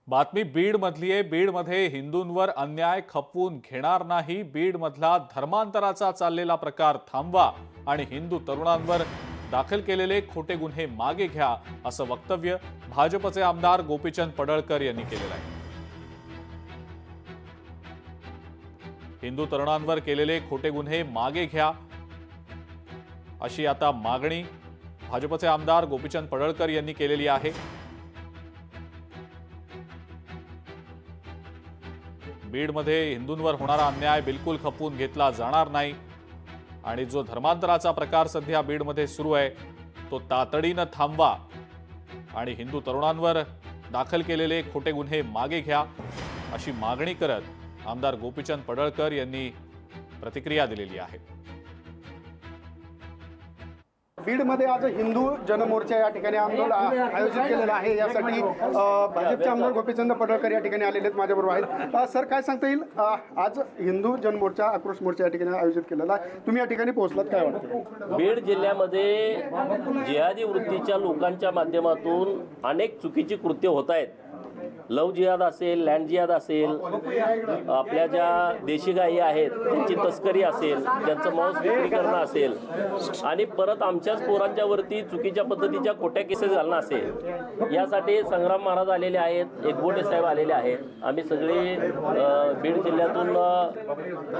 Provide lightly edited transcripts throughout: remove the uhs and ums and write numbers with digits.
बातमी बीड मधली आहे। बीड मध्ये हिंदूंवर अन्याय खपवून घेणार नाही। बीड मधला धर्मांतराचा चाललेला प्रकार थांबवा आणि हिंदू तरुणांवर दाखल केलेले खोटे गुन्हे मागे घ्या, असं वक्तव्य भाजपचे आमदार गोपीचंद पडळकर यांनी केलेलं आहे। हिंदू तरुणांवर केलेले खोटे गुन्हे मागे घ्या, अशी आता मागणी भाजपचे आमदार गोपीचंद पडळकर यांनी केलेली आहे। बीडमध्ये हिंदूंवर होणारा अन्याय बिलकुल खपवून घेतला जाणार नाही आणि जो धर्मांतराचा प्रकार सध्या बीडमध्ये सुरू आहे तो तातडीनं थांबवा आणि हिंदू तरुणांवर दाखल केलेले खोटे गुन्हे मागे घ्या, अशी मागणी करत आमदार गोपीचंद पडळकर यांनी प्रतिक्रिया दिलेली आहे। बीडमध्ये आज हिंदू जनमोर्चा या ठिकाणी आंदोलन आयोजित केलेलं आहे। यासाठी भाजपचे आमदार गोपीचंद पडळकर या ठिकाणी आलेले आहेत, माझ्याबरोबर आहेत। सर, काय सांगता येईल, आज हिंदू जनमोर्चा आक्रोश मोर्चा या ठिकाणी आयोजित केलेला आहे, तुम्ही या ठिकाणी पोहोचलात, काय वाटतं? बीड जिल्ह्यामध्ये जिहादी वृत्तीच्या लोकांच्या माध्यमातून अनेक चुकीची कृत्य होत आहेत। लव जिहाद असेल, लँड जिहाद असेल, आपल्या ज्या देशी गायी आहेत त्यांची तस्करी असेल, त्यांचं मांस विक्री करणं असेल आणि परत आमच्याच पोरांच्यावरती चुकीच्या पद्धतीच्या खोट्या केसेस घालणं असेल, यासाठी संग्राम महाराज आलेले आहेत, एकबोटे साहेब आलेले आहेत। आम्ही सगळे बीड जिल्ह्यातून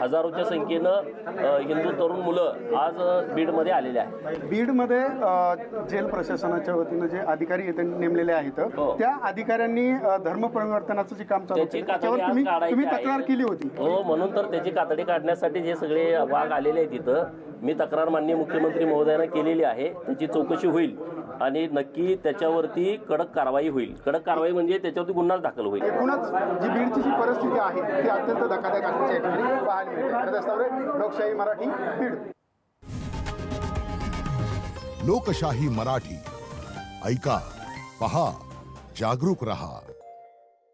हजारोच्या संख्येनं हिंदू तरुण मुलं आज बीडमध्ये आलेले आहेत। बीडमध्ये जेल प्रशासनाच्या वतीनं जे अधिकारी नेमलेले आहेत, त्या अधिकाऱ्यांनी धर्म परिवर्तनाचं जे काम चालू आहे त्याच्यावर तुम्ही तक्रार केली होती। हो, म्हणून तर त्याची कातडी काढण्यासाठी जे सगळे वाघ आलेले आहेत तिथं, मी तक्रार माननीय मुख्यमंत्री महोदयांना केलेली आहे। त्याची चौकशी होईल आणि नक्की त्याच्यावरती कडक कारवाई होईल। कडक कारवाई म्हणजे त्याच्यावरती गुन्हा दाखल होईल। एकूणच जी बीडची जी परिस्थिती आहे ती अत्यंत धक्कादायक असल्याचे पाहायला मिळते। लोकशाही मराठी, बीड। लोकशाही मराठी, ऐका, पहा, जागरूक रहा।